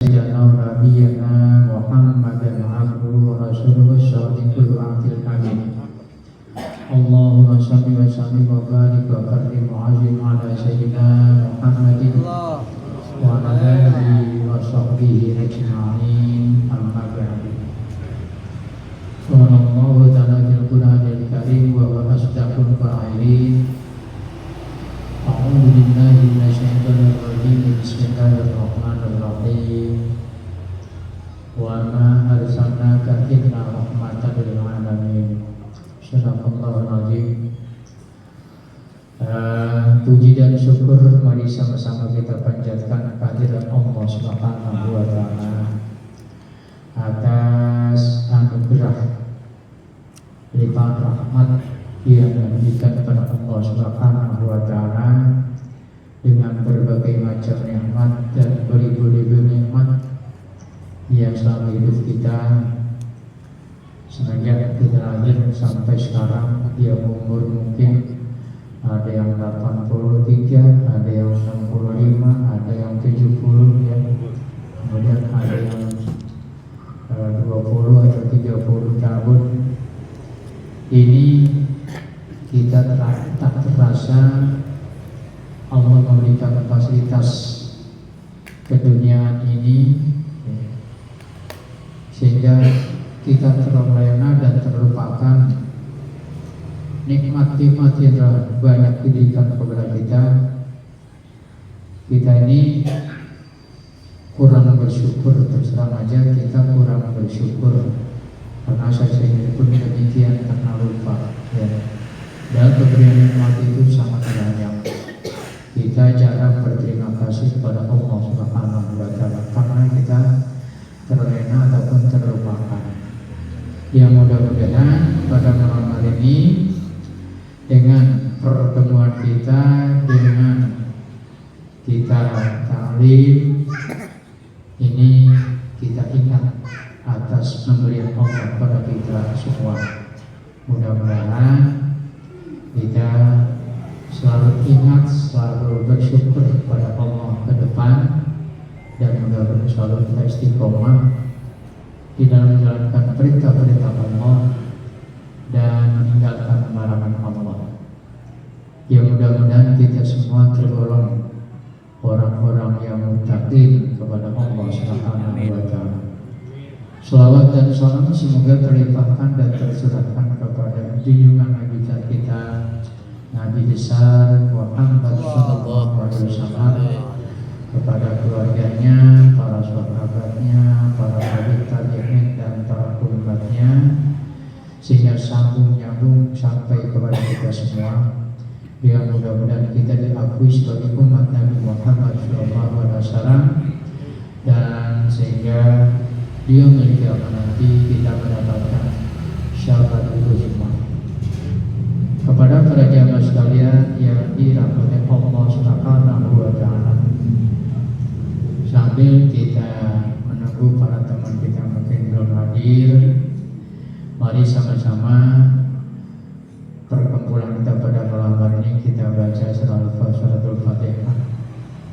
Sayyidina Nabiyyina Muhammadan abduhu wa rasuluhu shadiqul wa'dil amin. Allahumma shalli wa sallim wa barik wa karrim wa azim ala Sayyidina Muhammadin wa ala alihi wa sahbihi ajma'in, amma ba'du. Sallallahu ta'ala fil Qur'anil karim wa huwa asdaqul qa'ilin. A'udzu billahi minasyaitonir rajim. Bismillahirrahmanirrahim. Wa ma arsalnaka illa rahmatan lil alamin. Sadaqallahul azim. Puji dan syukur mari sama-sama kita panjatkan kehadirat Allah Subhanahu wa taala atas anugerah limpahan rahmat yang diberikan kepada Allah Subhanahu wa taala dengan berbagai macam nikmat dan beribu-ribu nikmat yang selama hidup kita semenjak kita lahir sampai sekarang. Dia umur mungkin ada yang 83, ada yang 65, ada yang 70 ya. Kemudian ada yang 20 atau 30 tahun. Ini kita tak terasa Allah memberikan fasilitas ke dunia ini sehingga kita terlena dan terlupakan nikmat-nikmat yang telah banyak diberikan kepada kita. Kita ini kurang bersyukur, terus terang aja kita kurang bersyukur karena saya sendiri pun demikian karena lupa ya. Dan pemberian nikmat itu sangat banyak. Kita jarang berterima kasih kepada Allah Subhanahu wa taala karena kita terlena ataupun terlupakan. Yang mudah-mudahan pada malam hari ini dengan pertemuan kita, dengan kita taklim ini, kita ingat atas pemberian Allah kepada kita semua. Mudah-mudahan kita selalu ingat, selalu bersyukur kepada Allah ke depan, dan mudah-mudahan selalu kita istiqomah di dalam menjalankan perintah-perintah Allah dan meninggalkan larangan Allah. Ya mudah-mudahan kita semua tergolong orang-orang yang muttaqin kepada Allah Subhanahu wa taala. Shalawat dan salam semoga terlimpahkan dan tercurahkan kepada junjungan Nabi kita, Nabi besar Muhammad sallallahu alaihi wasallam, kepada keluarganya, para sahabatnya, para tabi'in dan para umatnya, sehingga sambung nyambung sampai kepada kita semua. Yang mudah-mudahan kita diakui sebagai umat Nabi Muhammad sallallahu alaihi wasallam, dan sehingga dia memiliki nanti kita mendapatkan syafaat uzma. Kepada para jamaah sekalian yang dirahmati Allah Subhanahu wa taala, sambil kita menunggu para teman kita mungkin belum hadir, mari sama-sama perkumpulan kita pada malam hari ini kita baca suratul Fatihah.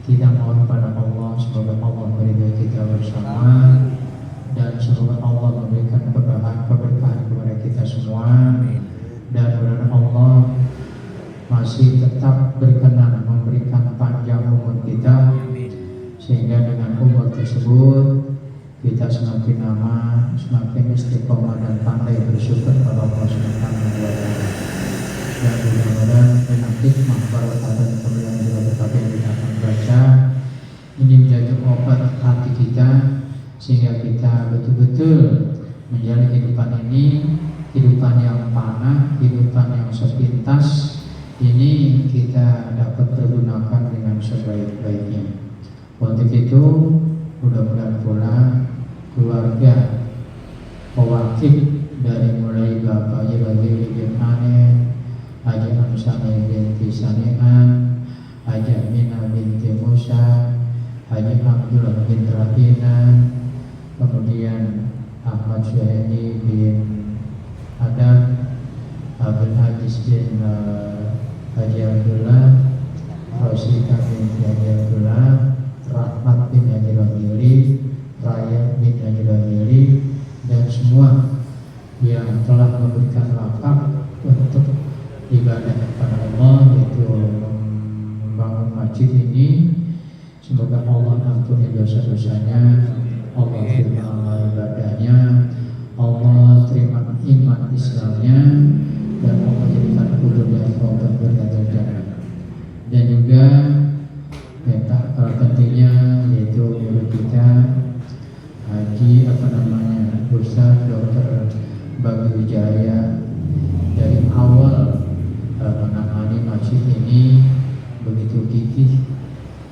Kita mohon pada Allah semoga Allah meridai kita bersama, dan semoga Allah memberikan keberkahan kepada kita semua, dan mudah-mudahan Allah masih tetap berkenan memberikan panjang umur kita, sehingga dengan umur tersebut kita semakin lama semakin istiqomah dan pandai bersyukur kepada Allah Subhanahu wa taala. Dan mudah-mudahan dengan hikmah barokah dan kemuliaan berkat yang kita akan baca ini menjadi obat hati kita, sehingga kita betul-betul menjalani kehidupan ini, kehidupan yang panah, kehidupan yang sepintas ini kita dapat pergunakan dengan sebaik-baiknya. Untuk itu mudah-mudahan pula keluarga pewakil dari mulai Bapak Yabagir bin Ane, Haji Amsani binti Sanian, Haji Aminah binti Musa, Haji Abdullah bin Rahina, kemudian Ahmad Syahini bin Adam, Abdul Hadis bin Haji Abdullah, Rosita binti Haji Abdullah, Rahmat bin Haji Rahili, dosa-dosanya, Allah terima amal ibadahnya, Allah terima iman Islamnya, dan Allah jadikan kuburnya taubat berkata jannah. Dan juga yang tak kalah pentingnya yaitu guru kita Haji Ustaz Dr. Bagi Wijaya dari awal menangani masjid ini begitu gigih,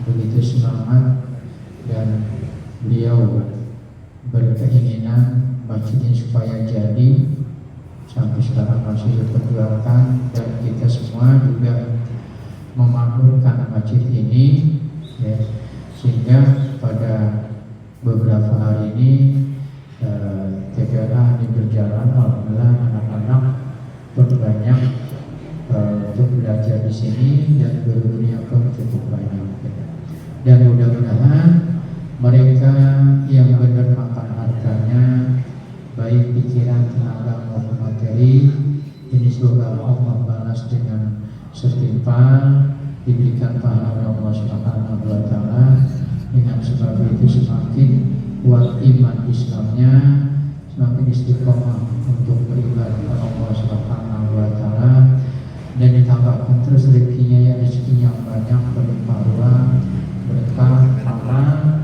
begitu semangat, dan beliau berkeinginan masjid ini supaya jadi, sampai sekarang masih diperjuangkan, dan kita semua juga memakmurkan masjid ini ya, sehingga pada beberapa hari ini kegiatan ini berjalan. Alhamdulillah anak-anak berbanyak untuk belajar di sini, dan gurunya pun cukup banyak. Dan mudah-mudahan mereka yang benar makan hartanya, baik pikiran, tenaga maupun materi, ini semoga Allah balas dengan setimpal, diberikan pahala Allah Subhanahu wa Ta'ala. Dengan sebab itu semakin kuat iman Islamnya, semakin istiqomah untuk beribadah kepada Allah Subhanahu wa Ta'ala, dan ditambahkan terus rezekinya, ya rezekinya yang banyak, berlimpah ruah, berkah, amal,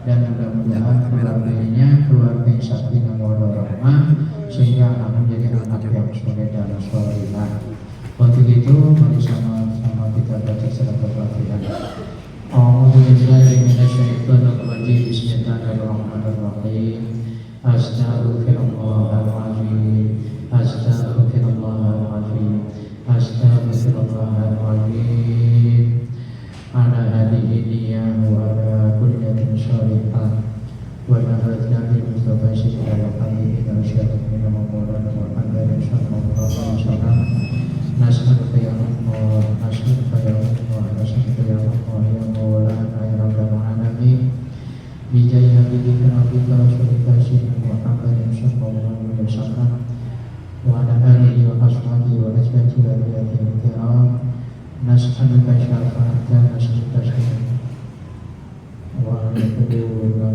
dan mudah-mudahan keluarganya keluarga yang sakinah mawaddah warahmah, sehingga anak menjadi anak yang soleh dan solehah. Untuk itu mari sama-sama kita baca surat Al-Fatihah. A'udzubillahi minasyaitonir rajim. Bismillahirrahmanirrahim. Astaghfirullahaladzim. Astaghfirullahaladzim. Astaghfirullahaladzim. Ala hadhihi niyah wa ala kulli niyatin shalihah wa nafa'na bil mustafa sallallahu alaihi wa sallam maulana Muhammadin sallallahu alaihi wasallam. Nas'aluka ya Allah, nas'aluka ya Allah, nas'aluka ya Allah ya maulana ya rabbal alamin. Bijaya habibika rabbika rasulika sayyidina Muhammadin sallallahu alaihi wasallam wa ala alihi wa ashabihi wa azwajihi wa dhurriyyatihi kiram. Nas'aluka syafa'atan, nas'aluka syafa'atan wa ala kulli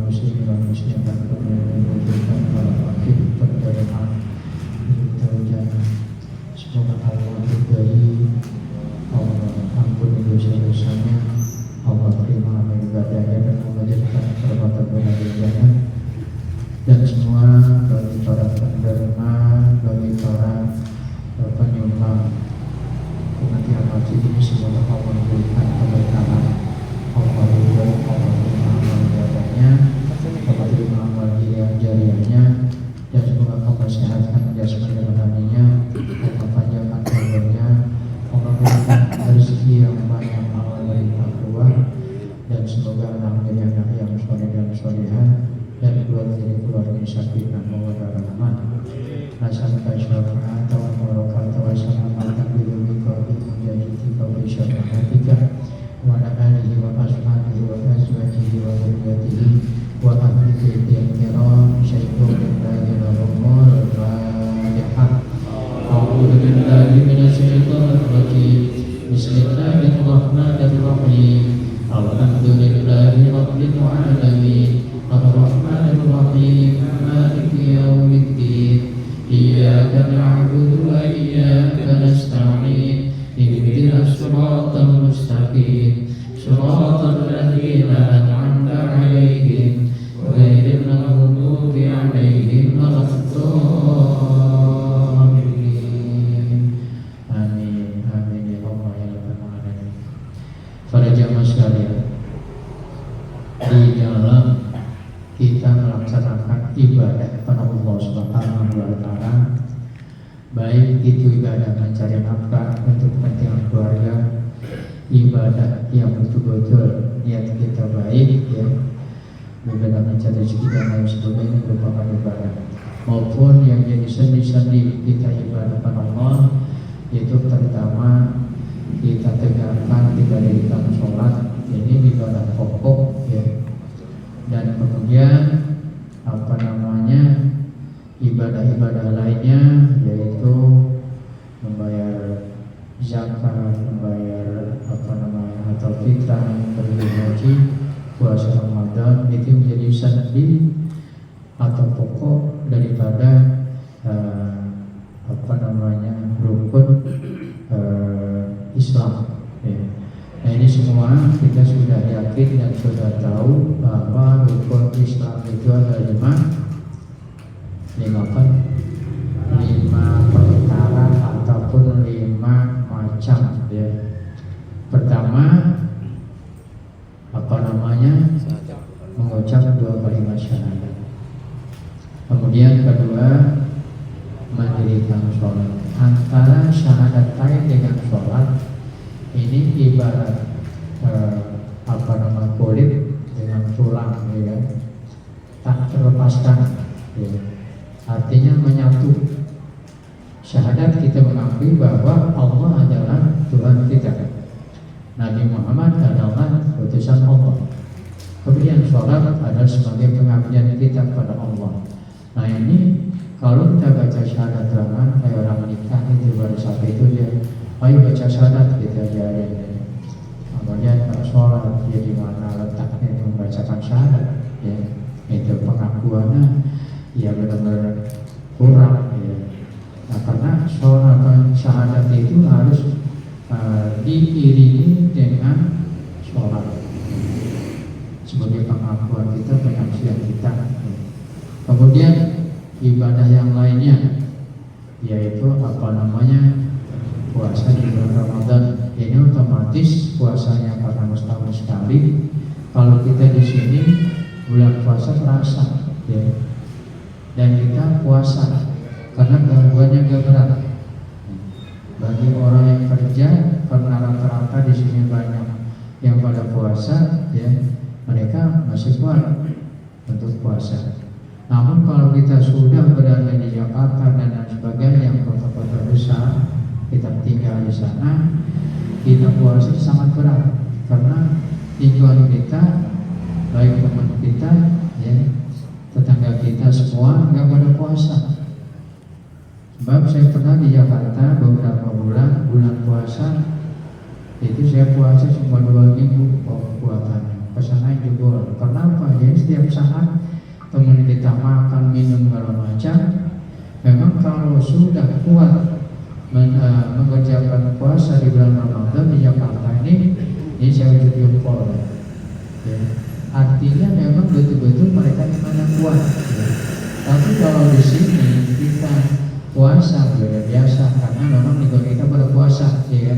muslimin wa muslimat wa ala fakir terjadikan kita ucapkan semoga Allah beri, Allah ampuni dosa-dosanya, Allah terima amal ibadahnya, dan Allah jadikan perbuatan baiknya. Dan semua bagi para penerima, bagi para penyumbang pengertian masjid ini, semoga Allah memberikan keberkahan, Allah ridho, Allah terima amal ibadahnya, Allah terima amal jariahnya, dan semoga Allah sehatkan jasmani dan rohaninya, Allah panjangkan umurnya, Allah berikan rezeki yang banyak, Allah berikan keluar, dan semoga anak menjadi anak yang soleh dan solehah, dan keluarga jadi keluarga yang sakinah mawaddah warahmah. Nas'aluka syafa'atan wa barakatan wa salamatan bi dzikra bi mujahidatika wa syafa'atika wa ala alihi wa ashabihi wa azwajihi wa dhurriyyatihi wa ahli baitihi kiram. Syaikhul Fatihah. A'udzu billahi minasyaitonir rajim. Bismillahirrahmanirrahim. Alhamdulillahi rabbil alamin. Ar-Rahmanir Rahim. Maliki yaumiddin. Iyyaka na'budu wa iyyaka nasta'in. Ihdinas siratal mustaqim. Siratal ladzina an'amta 'alaihim ghairil maghdubi 'alaihim waladdallin. Amin. Amin ya Allah ya rabbal alamin. Para jamaah sekalian, di dalam kita melaksanakan ibadah kepada Allah Subhanahu wa Ta'ala, baik itu ibadah mencari nafkah untuk kepentingan keluarga, ibadah yang betul-betul niat kita baik ya, ibadah mencari rezeki dan lain sebagainya merupakan ibadah, maupun yang jadi sendi-sendi kita ibadah kepada Allah, yaitu terutama kita tegakkan 3 rakaat sholat, ini ibadah pokok ya. Dan kemudian ibadah-ibadah lainnya, yaitu membayar zakat, membayar atau fitrah, pergi haji, puasa Ramadan, itu sendi atau pokok daripada rukun Islam. Ya. Nah ini semua kita sudah yakin dan sudah tahu bahwa rukun Islam itu ada lima perkara ataupun 5 macam. Ya. Pertama mengucap 2 kalimat syahadat. Kemudian kedua mendirikan sholat. Antara syahadat dengan sholat ini ibarat kulit dengan tulang, ya, tak terlepaskan, ya. Artinya menyatu. Syahadat kita mengakui bahwa Allah adalah Tuhan kita, Nabi Muhammad adalah utusan Allah. Kemudian sholat adalah sebagai pengabdian kita kepada Allah. Nah ini kalau kita baca syahadat doang, kayak orang menikah itu baru sampai itu dia, ayo baca syahadat kita ajarin. Kemudian kalau sholat, ya di mana letaknya itu membacakan syahadat, ya itu pengakuannya, ya benar-benar kurang, ya. Nah karena sholat syahadat itu harus diiringi dengan sholat sebagai pengakuan kita, penyaksian kita. Kemudian ibadah yang lainnya yaitu puasa di bulan Ramadan. Ini otomatis puasanya karena setahun sekali. Kalau kita di sini bulan puasa terasa, ya. Dan kita puasa karena gangguannya gak berat. Bagi orang yang kerja, karena rata-rata di sini banyak yang pada puasa, ya, mereka masih kuat untuk puasa. Namun kalau kita sudah berada di Jakarta dan lain sebagainya, yang kota-kota besar, kita tinggal di sana, kita puasa sangat berat karena lingkungan kita, baik teman kita, ya, tetangga kita semua nggak pada puasa. Sebab saya pernah di Jakarta beberapa bulan puasa, itu saya puasa cuma 2 minggu puasanya, kesana jebol. Kenapa? Jadi setiap saat teman kita makan, minum, segala macam. Memang kalau sudah kuat mengerjakan puasa di bulan Ramadan di Jakarta ini saya ucap jempol. Ya. Artinya memang betul-betul mereka yang kuat. Ya. Tapi kalau di sini kita puasa biasa karena memang negara kita pada puasa, ya.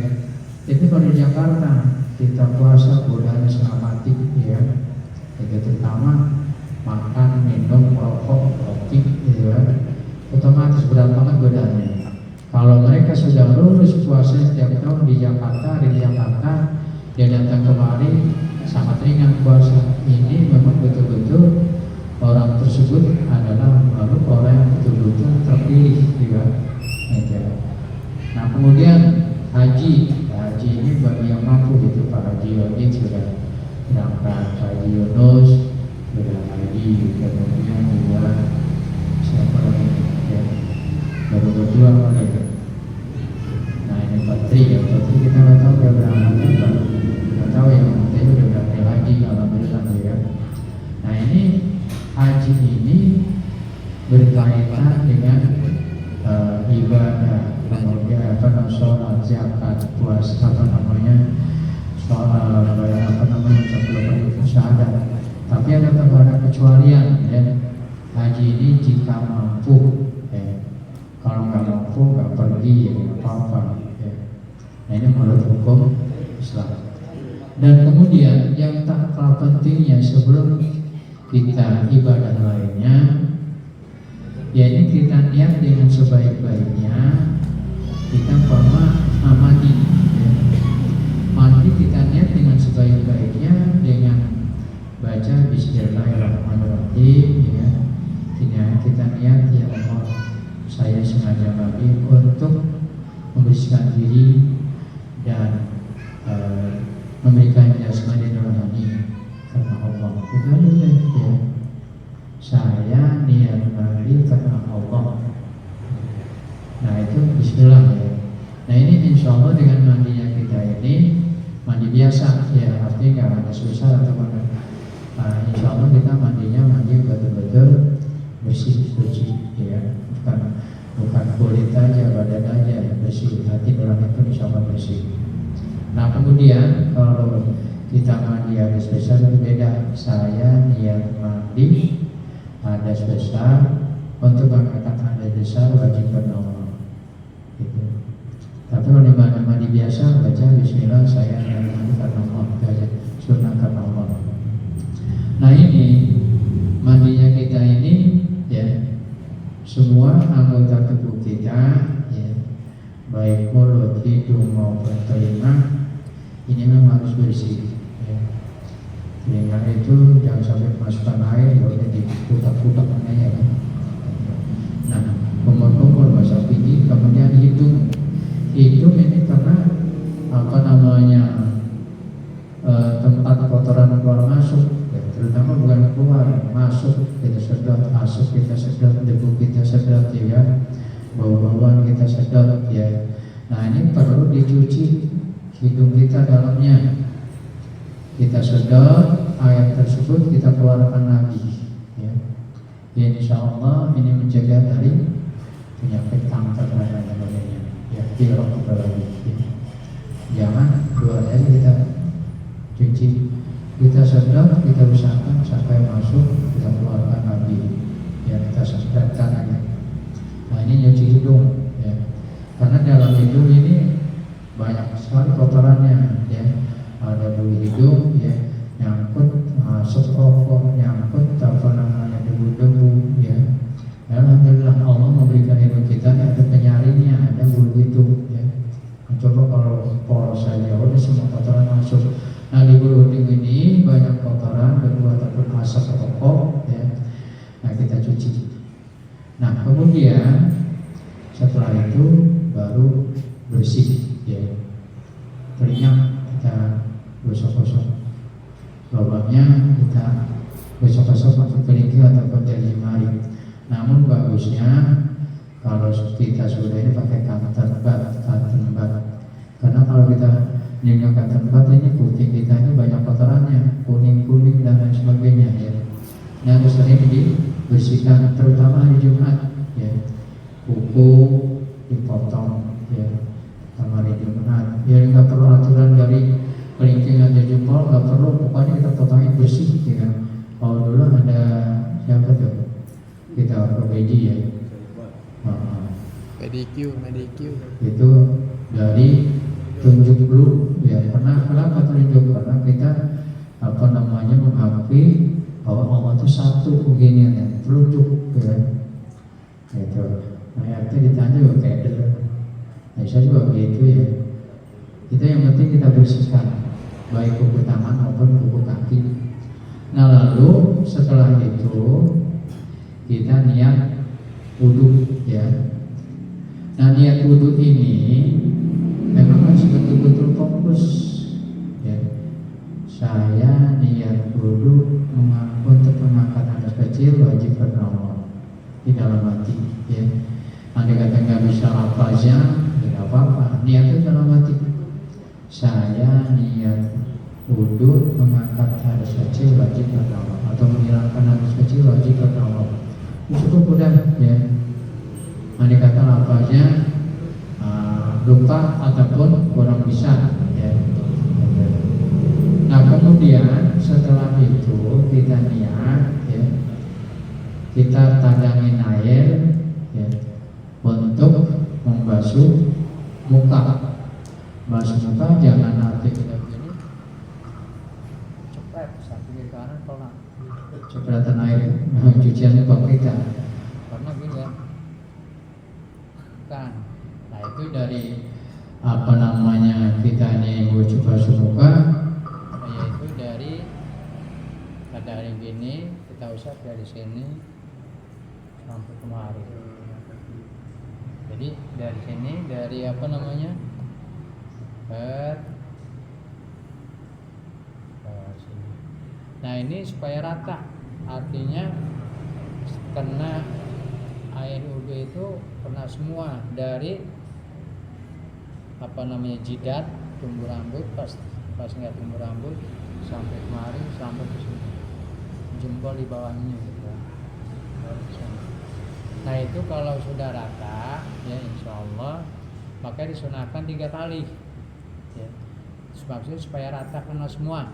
Tapi kalau di Jakarta kita puasa godaan setengah mati, ya. Itu terutama makan, minum, rokok, kopi, ya. Otomatis berat banget godaannya. Kalau mereka sudah lulus puasa setiap tahun di Jakarta, dia datang kemari sangat ringan puasa. Ini memang betul-betul orang tersebut adalah orang yang betul-betul terpilih, juga. Nah kemudian haji ini bagi yang mampu, gitu. Pak Haji Wajid sudah berangkat, Pak Haji Yunus sudah haji, kemudian juga siapa lagi, ya, baru berdua lagi. Nah ini Patri, ya Patri kita nggak tahu dia berangkat apa, nggak tahu yang penting udah berangkat haji, alhamdulillah, ya. Nah ini haji ini berkaitan dengan ibadah, kemudian sholat, zakat, puasa, syahadat. Tapi ada kecualian, ya. Haji ini jika mampu, ya. Kalau nggak mampu nggak pergi, ya nggak apa-apa, ya. Nah ini menurut hukum Islam. Dan kemudian yang tak kalah pentingnya sebelum kita ibadah lainnya, yaitu kita niat dengan sebaik-baiknya. Kita mandi, ya. Mandi kita niat dengan sebaik-baiknya dengan baca Bismillahirrahmanirrahim, ya. Kita niat, ya Allah, saya sengaja mandi untuk membersihkan diri dan memberikan jasmani dan rohani karena Allah. Kita udah, ya. Saya niat mandi karena Allah. Nah itu Bismillah, ya. Nah ini insya Allah dengan mandinya kita ini mandi biasa, ya, artinya nggak ada susah atau mana. Insya Allah kita mandinya mandi bersih, hati nurani pun insya Allah bersih. Nah kemudian kalau kita mandi ada spesial itu beda. Saya niat mandi ada spesial, untuk mengangkat hadas besar wajib bernama. Gitu. Tapi kalau mandi biasa baca Bismillah, saya niat mandi karena Allah, baca sunnah karena Allah. Nah ini mandinya kita ini ya, semua anggota tubuh kita ya, baik mulut, hidung maupun telinga ini memang harus bersih ya. Telinga itu jangan sampai masukkan air boleh diputar-putar ya kan. Nah kumpul-kumpul basah gigi. Kemudian hidung ini karena apa namanya tempat kotoran keluar masuk ya, terutama bukan keluar masuk, kita sedot asap, kita sedot debu, kita sedot ya, bau-bauan kita sedot ya. Nah ini perlu dicuci hidung kita dalamnya, kita sedot air tersebut, kita keluarkan lagi ya. Insya Allah ini mencegah dari penyakit kanker dan sebagainya ya, tidak lagi ya. Jangan keluar aja kita cuci, kita sedot, kita usahakan sampai masuk, kita keluarkan lagi ya, kita sedotkan aja. Nah ini nyuci hidung ya, karena dalam hidung ini banyak sekali kotorannya ya, ada bulu hidung ya, nyangkut masuk rokok, nyangkut apa namanya debu-debu ya. Alhamdulillah Allah memberikan hidung kita ada penyaringnya, ada bulu hidung ya. Coba kalau poros saja udah semua kotoran masuk. Nah di bulu hidung ini banyak kotoran debu ataupun asap rokok ya. Nah kita cuci. Nah kemudian setelah itu baru bersih ya. Telinga kita gosok-gosok, lubangnya kita gosok-gosok pakai kelingking ataupun jari jemari. Namun bagusnya kalau kita sudah ini pakai cotton bud, karena kalau kita nyenggak cotton bud ini kuping kita ini banyak kotorannya, kuning dan lain sebagainya ya. Nah terus ini dibersihkan, terutama hari Jumat ya, kuku dipotong ya, sama hari Jumat ya, nggak perlu aturan dari kelingking atau jempol, nggak perlu, pokoknya kita potongin bersih ya. Kalau dulu ada siapa tuh, kita PBG ya, pedicure itu dari tunjuk dulu ya. Kenapa tunjuk? Karena kita apa namanya mengakui bahwa Allah itu satu begini ya, tunjuk ya gitu. Nah artinya ditanya juga kayak nah, saya juga begitu ya. Kita yang penting kita bersihkan baik kuku tangan maupun kuku kaki. Nah lalu setelah itu kita niat wudhu ya. Nah niat wudhu ini memang harus betul-betul fokus ya. Saya niat wudhu untuk mengangkat hadas kecil wajib bernama di dalam hati ya. Andai kata nggak bisa lafaznya tidak apa-apa, niat itu dalam hati. Saya niat wudhu mengangkat hadas kecil wajib bernama, atau menghilangkan hadas kecil wajib bernama. Cukup mudah ya. Andai kata lafaznya lupa ataupun kurang bisa ya. Nah kemudian setelah itu kita niat ya, kita tandangin air ya, untuk membasuh muka. Basuh muka jangan arti kita begini cepet sampai kanan pelan cepetan air cucian muka kita, karena gini ya kan. Nah itu dari apa namanya kita nih basuh muka, yaitu dari pada hari gini kita usap dari sini sampai kemari. Jadi dari sini, dari apa namanya sini. Nah ini supaya rata, artinya kena air wudhu itu kena semua, dari apa namanya jidat, tumbuh rambut, pas nggak tumbuh rambut sampai kemari, sampai ke sini, jempol di bawahnya gitu. Nah itu kalau sudah rata ya insya Allah maka disunahkan 3 kali ya. Maksudnya supaya rata kena semua.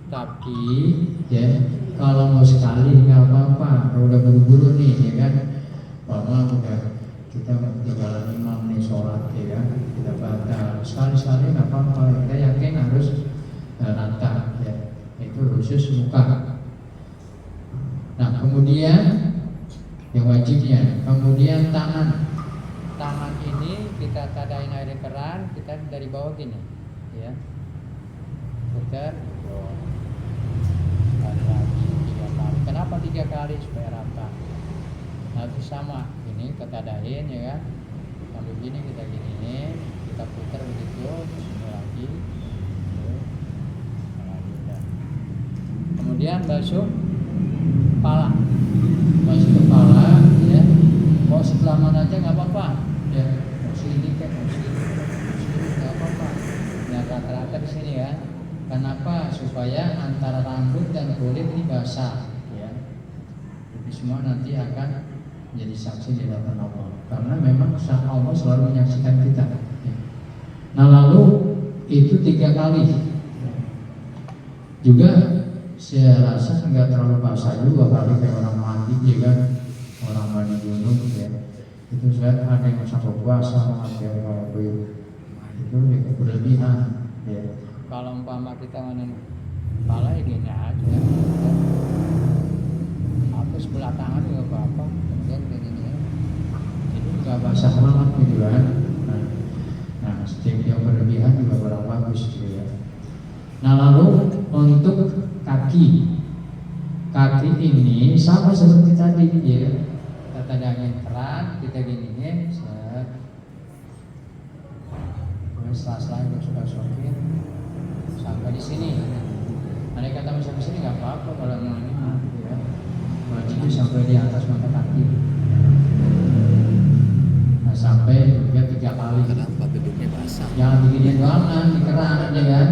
Tapi ya kalau mau sekali nggak apa-apa, udah buru-buru nih ya kan, udah kita tinggal imam nih sholat ya kan, kita batal sekali-sekali nggak apa-apa, kita yakin harus rata ya, itu khusus muka. Nah kemudian yang wajibnya, kemudian tangan ini kita tadain air keran, kita dari bawah gini ya, putar lagi 3 kali. Kenapa 3 kali? Supaya rata. Nah itu sama, ini ketadain ya kan, sambil gini kita giniin, kita putar begitu, terus ini lagi. Kemudian basuh kepala ya, mau sebelah mana aja nggak apa-apa ya, mau sini kan, mau sini nggak apa-apa. Nah rata-rata di sini ya. Kenapa? Supaya antara rambut dan kulit ini basah ya. Itu semua nanti akan menjadi saksi di hadapan Allah, karena memang Allah selalu menyaksikan kita ya. Nah lalu itu 3 kali juga. Saya rasa nggak terlalu basah juga kali kayak orang mandi ya kan, orang mandi gunung ya. Itu saya ada yang sampai puasa ya, itu berlebihan ya. Kalau umpama kita manen kepala ya gini aja ya. Apa sebelah tangan juga apa-apa, kemudian gini ya. Jadi nggak basah banget gitu kan. Nah setiap yang berlebihan juga kurang bagus gitu ya. Nah lalu untuk kaki ini sama seperti tadi ya, kita tadangin keran, kita giniin set, setelah itu sudah sokin sampai di sini. Ada kata sampai sini nggak apa-apa kalau mau ini ya, wajibnya sampai di atas mata kaki. Nah sampai juga 3 kali. Kenapa duduknya basah? Jangan beginian doang di keran ya kan,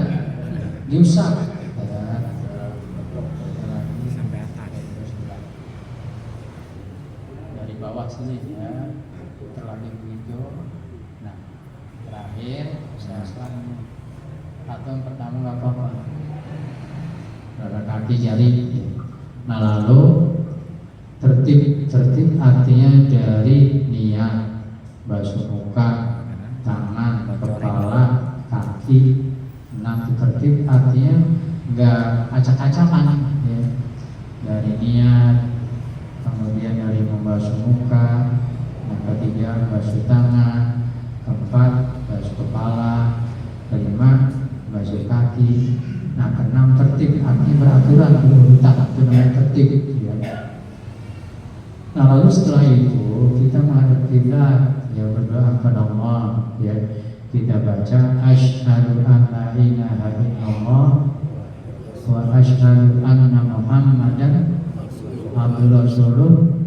diusap. Bawah sini ya, terlagi begitu. Nah terakhir saya sekarang atau yang pertama nggak apa-apa, kaki jari. Nah lalu tertib artinya dari niat basuh muka, tangan, kepala, kaki. Nah tertib artinya nggak acak-acakan ya, dari niat, kemudian dari membasuh muka, yang ketiga basuh tangan, keempat basuh kepala, kelima basuh kaki. Nah keenam tertib artinya beraturan, berurutan, itu namanya tertib ya. Nah lalu setelah itu kita menghadap kiblat ya, berdoa kepada Allah ya, kita baca asyhadu an la ilaha illallah wa asyhadu anna muhammadan Abdullah Rasulullah.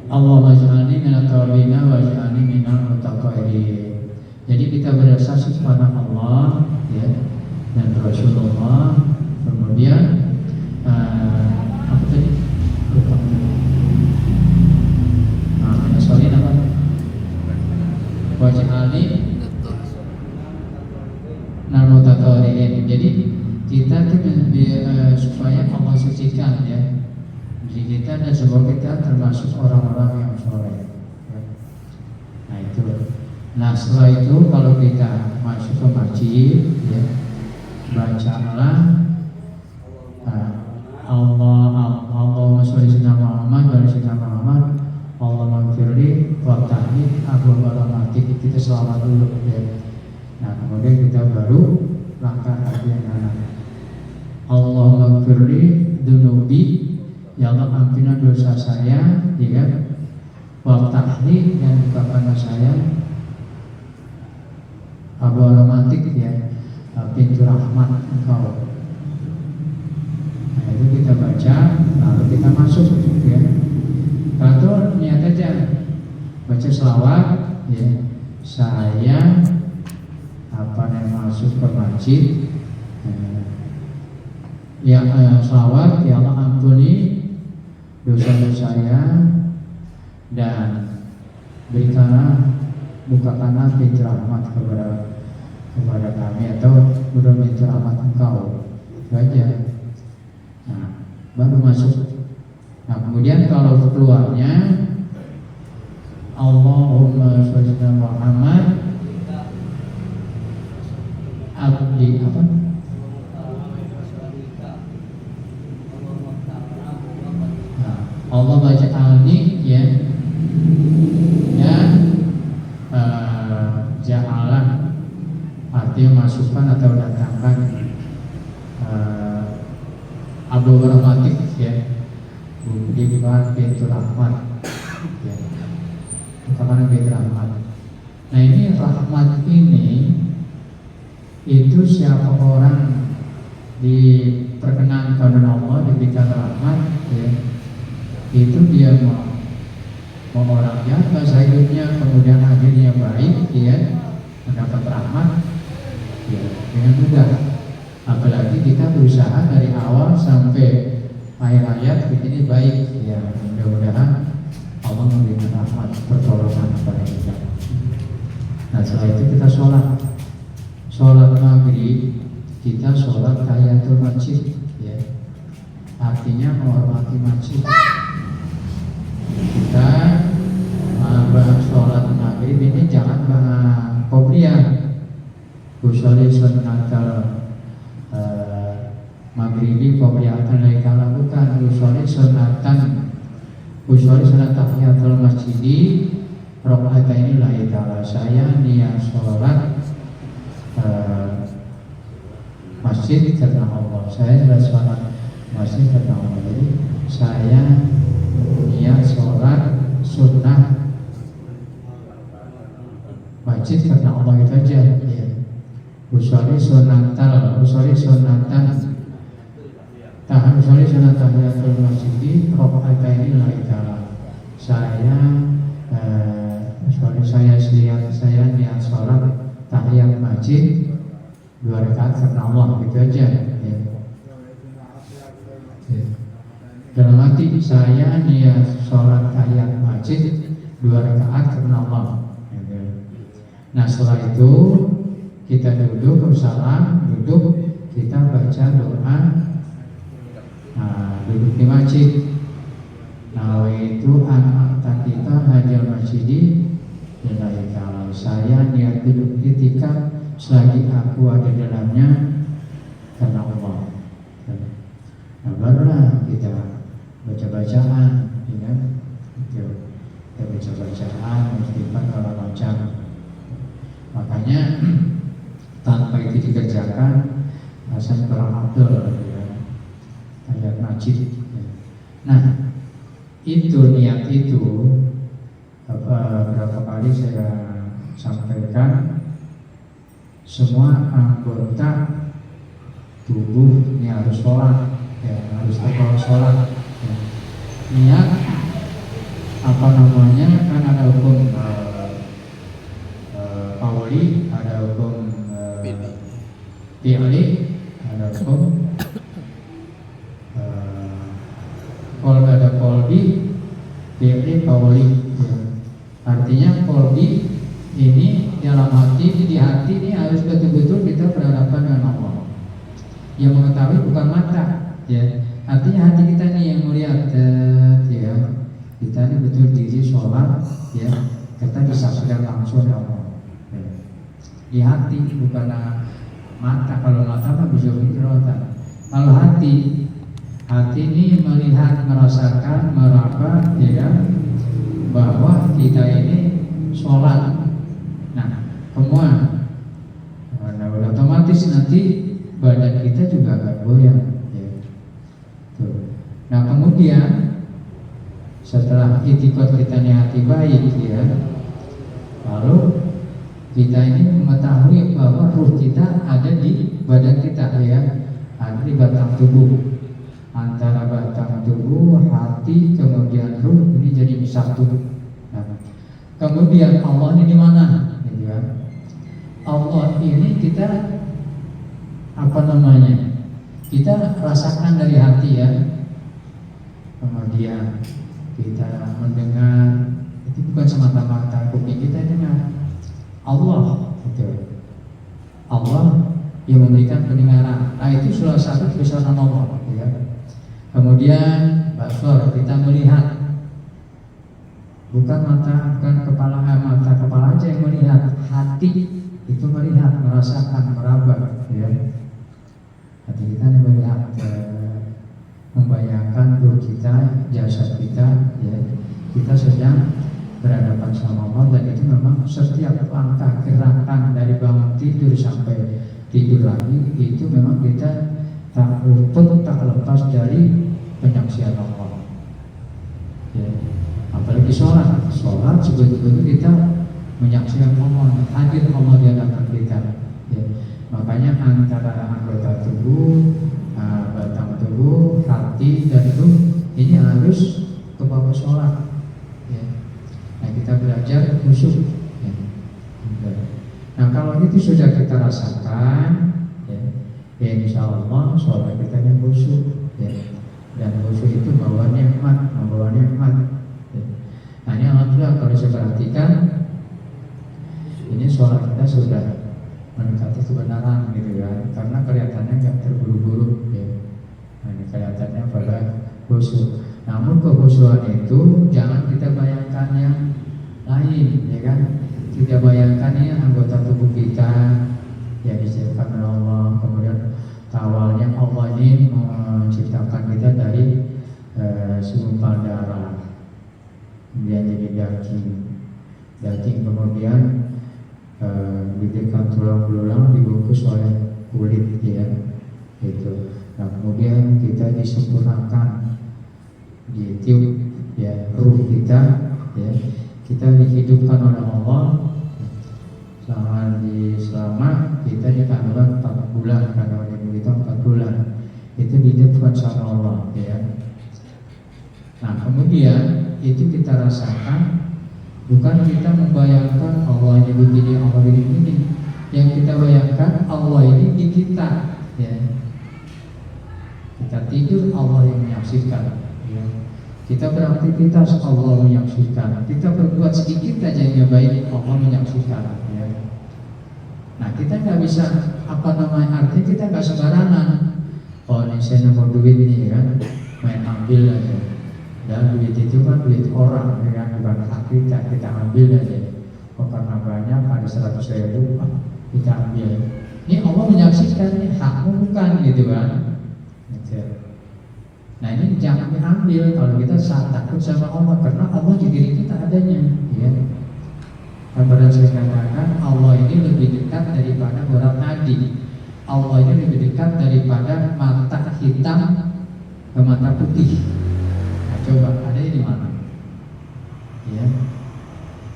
Allahumma ij'alni minat tawabina wa ij'alni minal muttaqin. Jadi kita bersaksi kepada Allah ya, dan Rasulullah. Kemudian apa tadi? Soalnya apa? Wa ij'alni minal muttaqin. Jadi kita tuh supaya Allah sucikan ya diri kita, dan semoga kita termasuk orang-orang yang soleh ya. Nah itu. Nah setelah itu kalau kita masuk ke masjid ya, bacalah Allahumma sholli ala Muhammad wa ala Muhammad, Allahumma firli wa tahmid abu rahmatik. Kita selawat dulu ya. Nah kemudian kita baru langkah yang kanan. Allahumma firli dunubi, ya Allah ampunilah dosa saya ya kan, wa tahli, dan bukakanlah saya abu romantik ya, pintu rahmat engkau. Nah itu kita baca, lalu kita masuk ya. Kalau niat aja baca selawat ya, saya masuk ke masjid selawat, ya Allah ampuni dosa-dosa saya dan berikanlah bukakanlah pintu rahmat kepada kami, atau udah pintu rahmat engkau, itu aja. Nah, baru masuk. Nah, kemudian kalau keluarnya Allahumma sholli ala Muhammad abdi apa? Nah, Allah baca alni ya, dan ja'alah artinya masukkan atau datangkan Abu Rahmatik ya, di luar pintu rahmat ya, bukan pintu rahmat. Nah, ini rahmat ini itu siapa orang diperkenankan oleh Allah diberikan rahmat ya, itu dia mau orang biasa hidupnya, kemudian akhirnya baik ya, mendapat rahmat ya, dengan mudah. Apalagi kita berusaha dari awal sampai akhir ayat begini baik ya, mudah-mudahan Allah memberikan rahmat pertolongan kepada kita. Nah, setelah itu kita sholat maghrib, kita sholat tahiyatul masjid ya, artinya menghormati masjid. Kita bahas sholat maghrib ini jangan bahas qobliyah, usolli sunnatal maghribi qobliyatan laikala, bukan usolli sunnatan, usolli sunnat tahiyatul masjidi rakaataini laikala. Saya niat sholat masjid karena Allah, saya sudah sholat masjid karena Allah. Jadi saya niat sholat sunnah masjid karena Allah, itu aja ya. Usolli sunnatal, usolli sunnatan usolli sunnat tahiyatul masjidi rakaataini laikala. Saya niat sholat tahiyat masjid 2 rakaat karena Allah, gitu aja ya. Dalam hati saya niat sholat tahiyat masjid 2 rakaat karena Allah. Nah, setelah itu kita duduk bersalam, kita baca doa. Nah, duduk di masjid. Nah, itu anak kita hajal masjidi lillahi ta'ala. Saya niat duduk ketika selagi aku ada dalamnya karena Allah. Nah, barulah kita baca-bacaan ya, kita baca-bacaan istighfar kalau macam. Makanya tanpa itu dikerjakan rasanya kurang afdal ya, ayat masjid ya. Nah, itu niat itu berapa kali saya sampaikan, semua anggota tubuh ini harus sholat ya, harus tekor sholat ya. Niat apa namanya, kan ada hukum Pauli, ada hukum Piali, ada hukum ada Poldi, Piali, Pauli ya. Artinya Poldi ini dalam hati, di hati ini harus betul-betul kita berhadapan dengan Allah. Yang mengetahui bukan mata ya. Artinya hati kita nih yang melihat ya. Kita ini betul diri sholat ya, kita disaksikan langsung oleh Allah ya. Di hati, bukan mata. Kalau mata kan bisa berkerotan. Kalau hati ini melihat, merasakan, meraba ya, bahwa kita ini sholat. Nah, semua otomatis nanti badan kita juga akan goyang ya. Tuh. Nah, kemudian setelah itikad kita hati baik ya, lalu kita ini mengetahui bahwa ruh kita ada di badan kita ya, ada di batang tubuh. Antara batang tubuh, hati, kemudian ruh ini jadi satu. Nah, kemudian Allah ini di mana? Gitu kan? Allah ini kita apa namanya? Kita rasakan dari hati ya. Kemudian kita mendengar, itu bukan semata-mata kuping kita dengar, Allah gitu. Allah yang memberikan pendengaran. Nah, itu salah satu kebesaran Allah ya. Kemudian basar, kita melihat. Bukan mata, bukan kepala, mata kepala aja yang melihat, hati itu melihat, merasakan, meraba ya. Hati kita melihat, membayangkan ruh kita, jasad kita ya. Kita sedang berhadapan sama Allah, dan itu memang setiap langkah gerakan dari bangun tidur sampai tidur lagi itu memang kita tak luput, tak lepas dari penyaksian Allah ya. Apalagi sholat sebetulnya kita menyaksikan Allah, hadir Allah di hadapan kita ya. Makanya antara anggota tubuh, batang tubuh, hati dan ruh ini harus ke bawah sholat ya. Nah, kita belajar khusyuk ya. Nah, kalau itu sudah kita rasakan ya insya Allah sholat kita yang khusyuk ya. Dan khusyuk itu membawa nikmat ya. Nah, ini alhamdulillah kalau saya perhatikan ini sholat kita sudah mendekati kebenaran gitu kan, karena kelihatannya nggak terburu-buru ya. Nah, ini kelihatannya pada khusyuk. Namun kekhusyuan itu jangan kita bayangkan yang lain ya kan. Kita bayangkan ya anggota tubuh kita yang diciptakan oleh Allah, kemudian awalnya Allah ini menciptakan kita dari segumpal darah, kemudian jadi daging kemudian diberikan tulang belulang dibungkus oleh kulit ya gitu. Nah, kemudian kita disempurnakan, ditiup ya ruh kita ya, kita dihidupkan oleh Allah selama kita dikandungan 4 bulan, kandungan ibu kita 4 bulan itu dihidupkan sama Allah ya. Nah, kemudian itu kita rasakan, bukan kita membayangkan Allah ini begini, Allah ini begini. Yang kita bayangkan Allah ini di kita ya. Kita tidur Allah yang menyaksikan ya. Kita beraktivitas Allah menyaksikan. Kita berbuat sedikit aja yang baik Allah menyaksikan ya. Nah, kita nggak bisa artinya kita nggak sembarangan. Oh, ini saya mau duit nih kan, main ambil aja. Dan duit itu kan duit orang ya kan, bukan hak kita ambil aja. Oh, karena banyak ada 100.000 kita ambil. Ini Allah menyaksikan, ini hakmu bukan gitu kan. Nah, ini jangan diambil kalau kita takut sama Allah, karena Allah di diri kita adanya ya. Pada saya katakan Allah ini lebih dekat daripada borak nadi. Allah ini lebih dekat daripada mata hitam ke mata putih. Nah, coba ada di mana? Ya.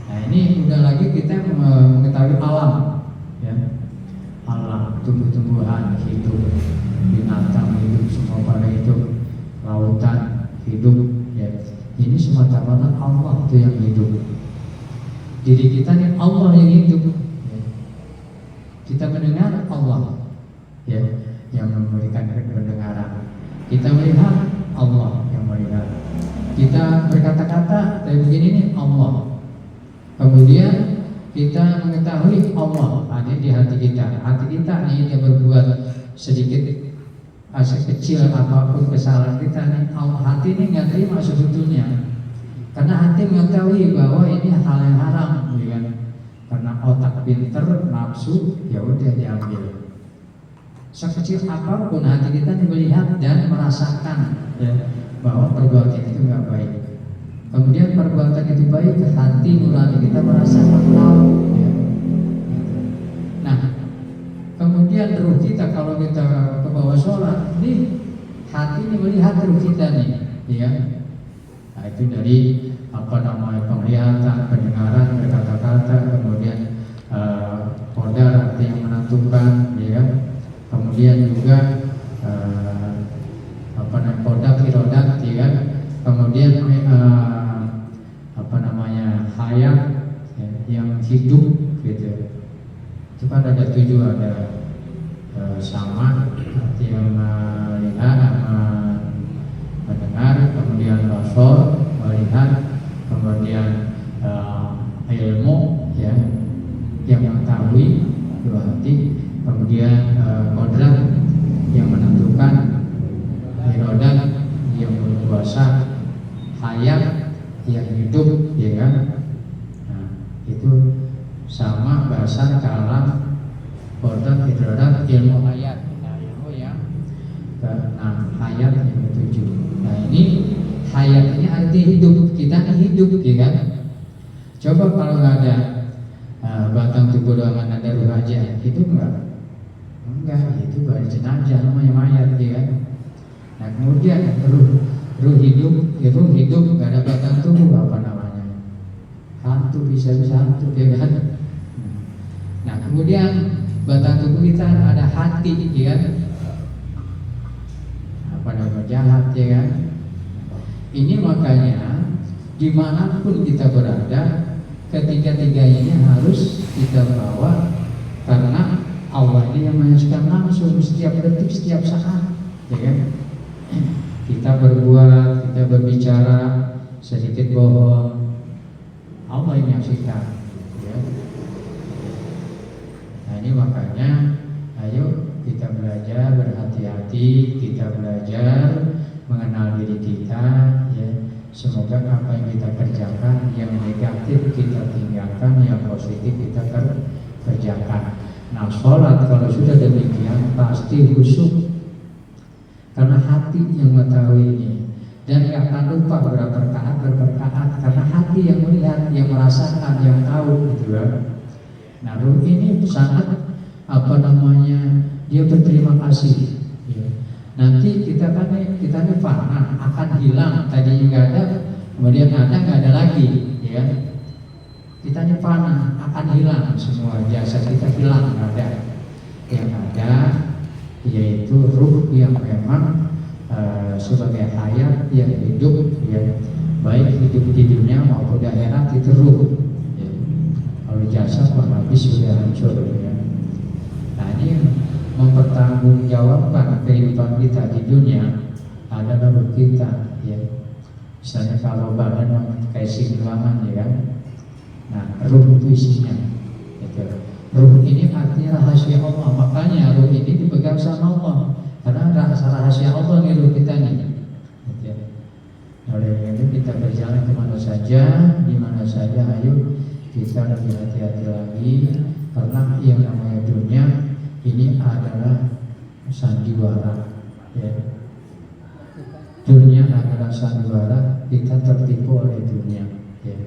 Nah, ini udah lagi kita mengetahui alam ya. Alam, tumbuh-tumbuhan hidup, binatang hidup, semua pada hidup, lautan hidup ya. Ini semata-mata Allah itu yang hidup. Diri kita ini Allah yang hidup ya. Kita mendengar Allah ya, yang memberikan pendengaran. Kita melihat Allah yang melihat. Kita berkata-kata dari begini nih Allah. Kemudian kita mengetahui Allah ada di hati kita. Hati kita ini yang berbuat sedikit kecil apapun kesalahan kita nih, hati ini nggak terima sebetulnya. Karena hati mengetahui bahwa ini hal yang haram, ya kan? Karena otak pinter, nafsu, ya udah diambil. Sekecil apapun hati kita melihat dan merasakan ya, bahwa perbuatan itu nggak baik. Kemudian perbuatan itu baik, hati nurani kita merasakan tahu. Ya. Nah, kemudian ruh kita kalau kita ke bawah sholat, nih hati ini melihat ruh kita nih, ya. Nah, itu dari penglihatan, pendengaran, berkata-kata, kemudian kodar arti yang menentukan, ya. Kemudian juga kodak, irodat, ya. Kemudian hayat ya, yang hidup, gitu. Itu kan ada 7, ada sama, arti yang melihat, mendengar, kemudian basar, melihat, kemudian ilmu ya, yang mengetahui, dua hati, kemudian kodrat yang menentukan, irodat yang berkuasa, hayat yang hidup, ya kan? Nah, itu sama bahasa kalam, kodrat, irodat, ilmu hayat. Nah, ilmu yang keenam, hayat yang ketujuh. Nah, ini hayat ini arti hidup, kita ini hidup, ya kan? Coba kalau nggak ada batang tubuh doang, ada ruh aja, hidup nggak? Enggak, itu baru jenazah namanya mayat, ya kan? Nah, kemudian ruh hidup, ruh hidup nggak ada batang tubuh, apa namanya? Hantu, bisa hantu, ya kan? Nah, kemudian batang tubuh kita ada hati, ya kan? Apa namanya, jahat, ya kan? Ini makanya dimanapun kita berada, ketiga-tiganya ini harus kita bawa, karena Allah ini yang menyaksikan langsung setiap detik, setiap saat, ya kan? Kita berbuat, kita berbicara, sedikit bohong, Allah yang menyaksikan, ya. Nah, ini makanya ayo kita belajar berhati-hati, kita belajar mengenal diri kita, ya. Semoga apa yang kita kerjakan, yang negatif kita tinggalkan, yang positif kita kerjakan. Nah, sholat kalau sudah demikian pasti khusyuk, karena hati yang mengetahui ini, dan gak akan lupa berperkaat, karena hati yang melihat, yang merasakan, yang tahu, gitu kan. Nah, ruh ini sangat dia berterima kasih, ya. Nanti kita ini fana, akan hilang. Tadi juga ada, kemudian ada, nggak ada lagi, ya. Kita ini fana, akan hilang semua, jasad kita hilang, nggak ada. Yang ada yaitu ruh yang memang sebagai hayat yang hidup, ya, baik hidup di dunia maupun di akhirat, itu ruh, ya. Kalau jasad habis sudah hancur, ya. Nah, ini mempertanggungjawabkan kehidupan kita di dunia adalah ruh kita, ya. Misalnya kalau badan kayak silangan, ya kan. Nah, ruh itu isinya, gitu. Ruh ini artinya rahasia Allah, makanya ruh ini dipegang sama Allah, karena rahasia Allah nih ruh kita nih, gitu. Oleh itu kita berjalan kemana saja, di mana saja, ayo kita lebih hati-hati lagi, karena yang namanya dunia ini adalah sandiwara, ya. Dunia adalah sandiwara, kita tertipu oleh dunia, ya.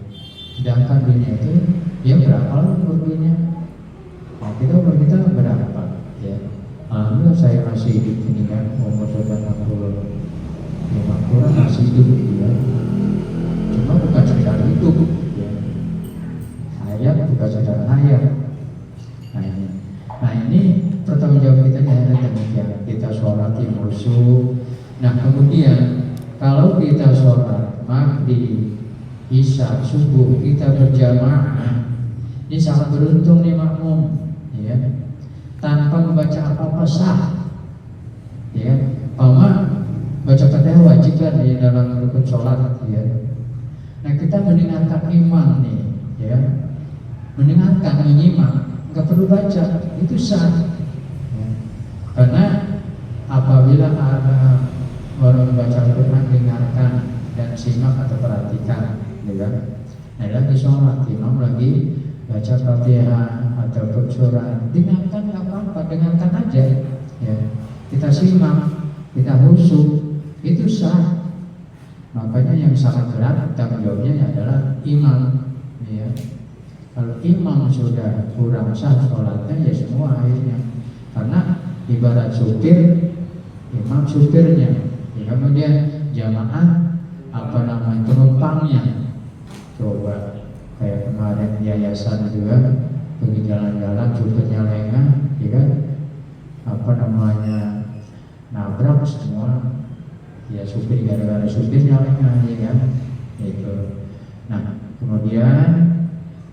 Sedangkan dunia itu, ya berapa umurnya? Nah, kita berapa, ya? Alhamdulillah saya masih hidup ini kan, umur sudah 60 masih hidup, ya. Cuma bukan sekedar hidup, ya. Hayat bukan sekedar hayat. Nah ini pertanggungjawab kita di akhirat demikian. Kita sholat yang khusyuk. Nah, kemudian kalau kita sholat maghrib, isya, subuh kita berjamaah, ini sangat beruntung nih makmum, ya. Tanpa membaca apa-apa sah, ya. Paman baca Fatihah wajib kan di dalam rukun sholat, ya. Nah, kita mendengarkan imam nih, ya, mendengarkan, menyimak, nggak perlu baca, itu sah, ya. Karena apabila ada orang membaca Al-Quran, dengarkan dan simak atau perhatikan, ya. Nah, lagi sholat, imam lagi baca Fatihah atau surah, dengarkan, nggak apa-apa, dengarkan aja, ya. Kita simak, kita khusyuk, itu sah. Makanya yang sangat berat tanggung jawabnya adalah imam, ya. Kalau imam sudah kurang sah sholatnya, ya semua akhirnya. Karena ibarat supir, imam supirnya, ya. Kemudian jamaah penumpangnya. Coba kayak kemarin yayasan juga pergi jalan-jalan, supirnya lengah, ya kan? Nabrak semua, ya supir, gara-gara supirnya lengah, ya kan? Itu. Nah, kemudian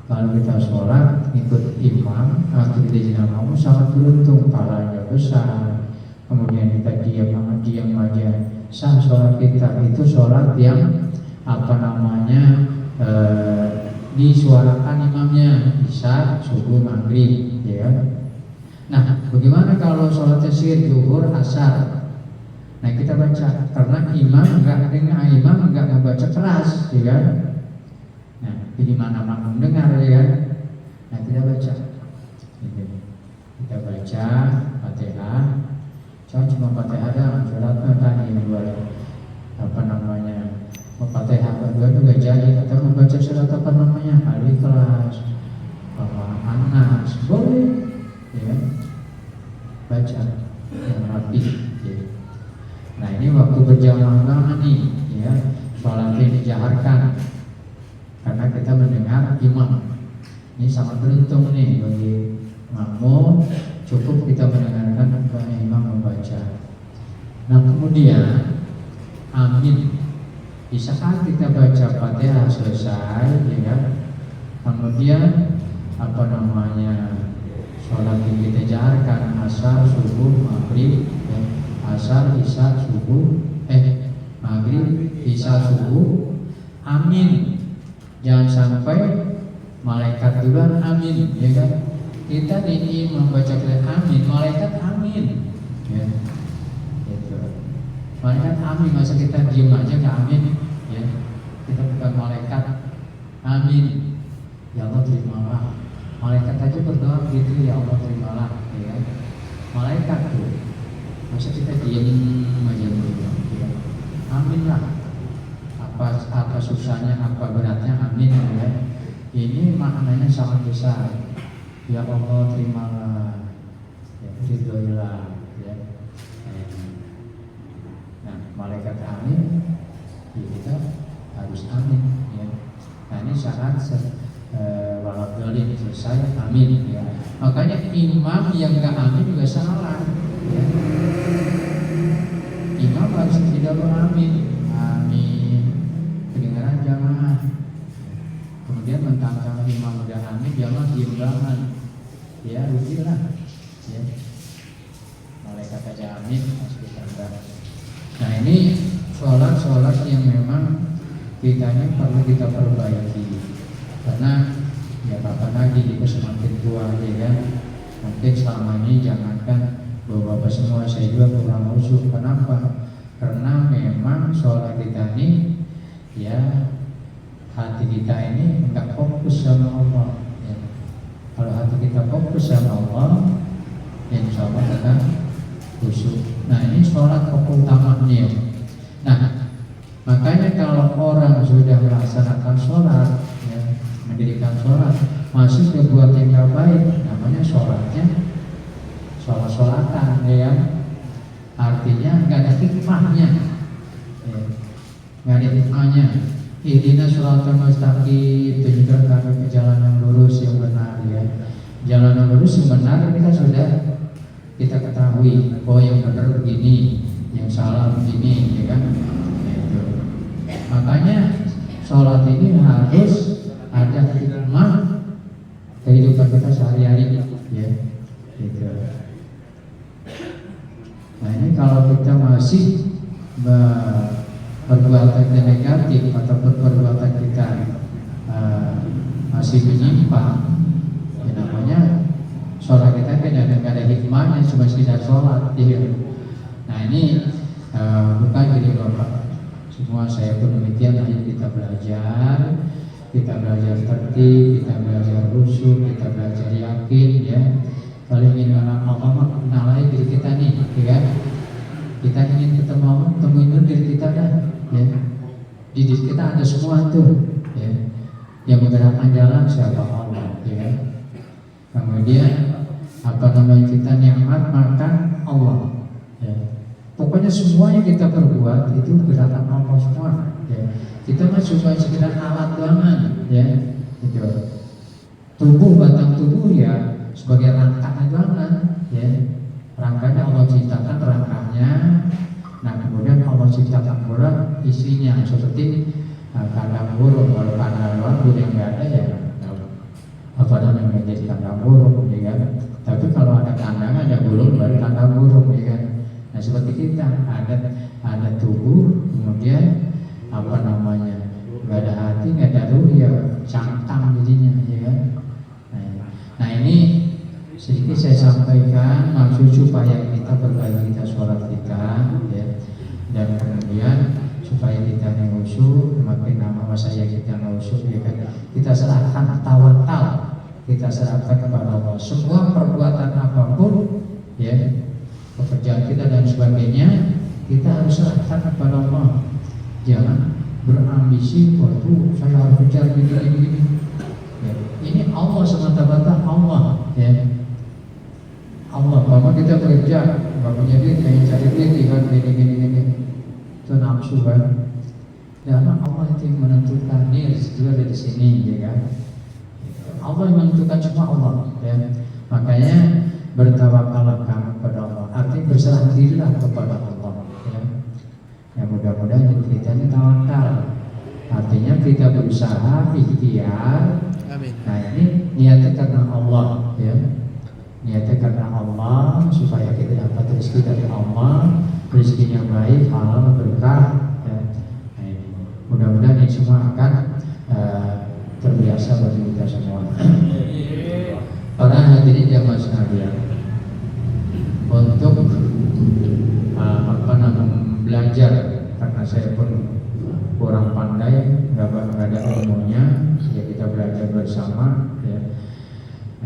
kalau kita sholat ikut imam, kita jadi makmum sangat beruntung, pahalanya besar. Kemudian kita diam aja, sah sholat kita. Itu sholat yang disuarakan imamnya isya, subuh, maghrib, ya kan? Nah, bagaimana kalau sholat tasyrik zuhur, asar? Nah, kita baca karena imam enggak membaca keras, ya kan? Nah, jadi mana makmum dengar, ya kan? Nah, kita baca. Kita baca Fatihah. Cuma Fatihah ada suratnya tadi buat apa namanya? Fatihah kedua juga jadi atau membaca surat apa namanya? Al-Ikhlas, An-Nas, boleh, ya. Baca yang rapi, ya. Nah, ini waktu berjamaah nih, ya. Sholat ini dijaharkan karena kita mendengar imam. Ini sangat beruntung nih bagi makmum, cukup kita mendengarkan imam membaca. Nah, kemudian amin. Di saat kita baca Fatihah selesai, ya kan? Kemudian apa namanya? Sholat yang kita jaharkan asar, subuh, maghrib, ya. Asar, isya, subuh, maghrib, isya, subuh, amin. Jangan sampai malaikat duluan amin, ya kan? Kita ini membaca amin, malaikat amin, ya. Gitu. Malaikat amin, masa kita diam aja ke amin, ya. Kita bukan malaikat amin. Ya Allah terimalah. Malaikat aja berdoa gitu, ya Allah terimalah, ya. Malaikat tuh, masa kita diam aja dulu, ya. Amin lah. Apa susahnya, apa beratnya, amin, ya. Ini maknanya sangat besar. Ya Allah terimalah, ya, ridhoilah, ya. Nah, malaikat amin, ya kita harus amin, ya. Nah, ini syarat walad dalil selesai amin, ya. Makanya imam yang enggak amin juga salah, ya. Imam harus tidak beramin, amin, kedengaran jamaah. Kemudian mentang-mentang imam udah amin, jamaah diam banget, ya rugilah, ya. Malaikat aja amin, harus kita enggak. Nah, ini sholat yang memang kita ini perlu kita perbaiki. Karena ya kapan lagi kita semakin tua, ya kan? Mungkin selama ini jangankan bapak-bapak semua, saya juga kurang khusyuk. Kenapa? Karena memang sholat kita ini, ya, hati kita ini enggak fokus sama Allah, ya. Kalau hati kita fokus sama Allah, insya Allah akan khusyuk. Nah, ini sholat pokok utamanya. Nah, makanya kalau orang sudah melaksanakan sholat, ya, mendirikan sholat, masih berbuat yang gak baik, namanya sholatnya sholat-sholatan, ya. Artinya gak ada hikmahnya, ya. Gak ada hikmahnya. Ihdina shiratal mustaqim, tunjukkan kami ke jalan yang lurus yang benar, ya. Jalan yang lurus yang benar kita ketahui bahwa yang benar begini, yang salah begini, ya kan? Gitu. Makanya sholat ini harus ada hikmah kehidupan kita sehari-hari, ya. Gitu. Nah, ini kalau kita masih perbuatan negatif atau perbuatan kita masih menyimpang, ya namanya sholat kita kan ada hikmahnya, cuma sekedar sholat, ya. Nah, ini bukan jadi bapak semua, saya pun demikian. Nanti kita belajar tertib, kita belajar khusyuk, kita belajar yakin, ya. Kalau ingin Allah mengenali diri kita nih, ya. Kita ingin temuin diri kita dah, ya. Di diri kita ada semua tuh, ya. Yang menggerakkan jalan siapa? Allah, ya. Kemudian apa namanya, kita nikmat makan Allah, ya. Pokoknya semua yang kita perbuat itu gerakan Allah semua, ya. Kita mah cuma sekedar alat doangan, ya. Gitu. Tubuh, batang tubuh ya sebagai rangkaian doangan, ya. Rangkanya Allah ciptakan rangkanya. Nah, kemudian Allah ciptakan pula isinya seperti kandang burung. Kalau kandang burung yang nggak ada, ya apa namanya, menjadi kandang burung, ya kan? Tapi kalau ada kandang, ada burung, baru kandang burung, ya kan? Nah, seperti kita ada tubuh, kemudian apa namanya, nggak ada hati, nggak ada ruh, ya cangkang jadinya, ya kan. Nah ini sedikit saya sampaikan maksud supaya kita berbagi kita sholat kita, ya, dan kemudian supaya kita khusyuk, makin lama masa ya kita khusyuk, ya kan. Kita serahkan tawakal, kita serahkan kepada Allah. Semua perbuatan apapun, ya, pekerjaan kita dan sebagainya, kita harus serahkan kepada Allah. Jangan berambisi, waktu saya harus kejar gini. Ya, ini Allah semata-mata Allah, ya. Allah, kalau kita bekerja, nggak punya duit, kayak cari duit, kan gini. Itu nafsu kan. Karena Allah itu yang menentukan, ini rezeki ada di sini, ya kan. Allah yang menentukan, cuma Allah, ya. Makanya bertawakallah kamu kepada Allah. Artinya berserah dirilah kepada Allah, ya. Ya mudah-mudahan kita ini tawakal. Artinya kita berusaha ikhtiar. Amin. Nah ini niatnya karena Allah, ya. Niatnya karena Allah supaya kita dapat rezeki dari Allah, rezekinya baik, halal, berkah, ya. Nah, ini mudah-mudahan ini semua akan terbiasa bagi kita semua. Para hadirin jamaah sekalian, untuk belajar, karena saya pun kurang pandai, nggak ada ilmunya, ya kita belajar bersama, ya.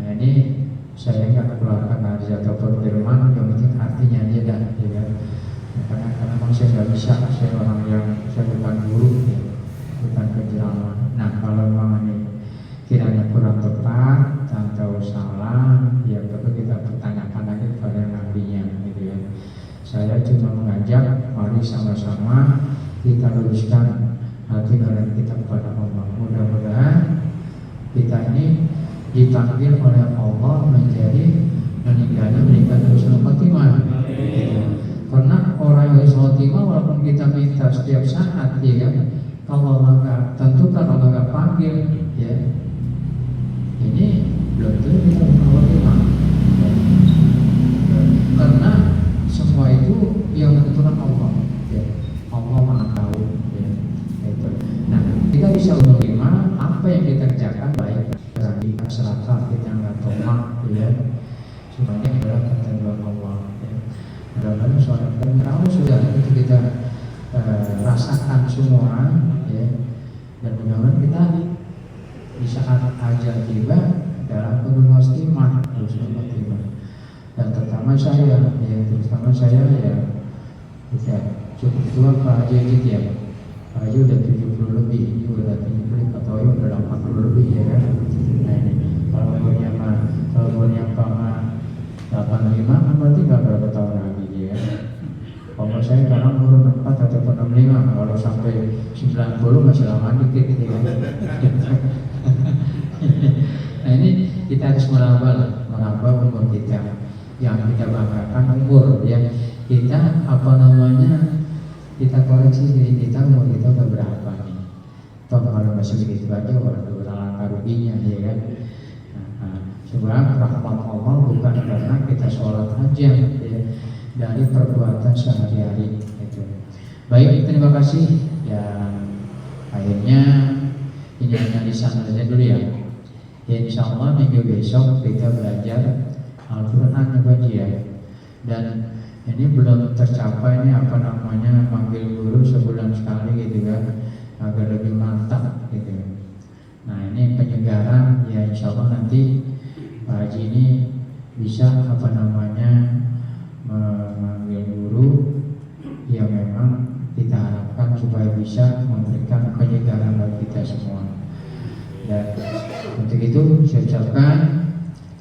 Nah ini saya nggak keluarkan hadis ataupun firman, yang penting artinya aja dah, ya kan. Karena memang saya nggak bisa, saya orang yang saya bukan guru, ya, bukan penceramah. Nah kalau memang ini kiranya kurang tepat atau salah, ya perlu kita pertanyakan lagi kepada nabinya, gitu ya. Saya cuma mengajak, mari sama-sama kita luruskan hati nurani kita kepada Allah. Mudah-mudahan kita ini dipanggil oleh Allah menjadi meninggal husnul khotimah. Karena orang yang husnul khotimah, walaupun kita minta setiap saat, ya kan, kalau Allah nggak tentukan, Allah nggak panggil, ya, ini belum tentu kita husnul khotimah. Karena semua itu yang menentukan Allah, ya. Allah Maha Tahu, ya. Itu. Nah, kita bisa menerima apa yang kita kerjakan baik. Kita serahkan, kita nggak tomak, ya. Semuanya adalah ketentuan Allah, ya. Mudah-mudahan soal tahu sudah itu kita rasakan semua, ya. Dan mudah-mudahan kita di saat ajal tiba dalam penuh khotimah, dan terutama saya, ya, ya cukup tua Pak Haji gitu ya. Pak Haji udah 70 lebih, ini udah 70 atau udah 80 lebih, ya kan. Nah ini kalau umurnya Pak 85 kan berarti nggak berapa tahun lagi, ya. Kalau saya sekarang umur 4 ataupun 65, kalau sampai 90 masih lama dikit, gitu kan. Nah ini kita harus merambah umur kita. Yang kita banggakan umur, ya. Kita kita koreksi diri kita, umur kita udah berapa nih. Toh kalau masih begitu aja, waduh alangkah ruginya, ya kan. Sebab rahmat Allah bukan karena kita sholat aja, ya, dari perbuatan sehari-hari, gitu. Baik, terima kasih. Dan akhirnya ini hanya di sana saja dulu, ya. Insya Allah minggu besok kita belajar Al-Quran kajian. Dan ini belum tercapai nih manggil guru sebulan sekali, gitu kan, agar lebih mantap, gitu. Nah ini penyegaran, ya insya Allah nanti Pak Haji ini bisa memanggil guru yang memang kita harapkan supaya bisa memberikan penyegaran bagi kita semua. Dan untuk itu saya ucapkan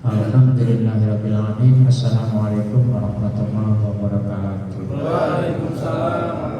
alhamdulillahirabbil alamin. Assalamualaikum warahmatullahi wabarakatuh. Waalaikumsalam.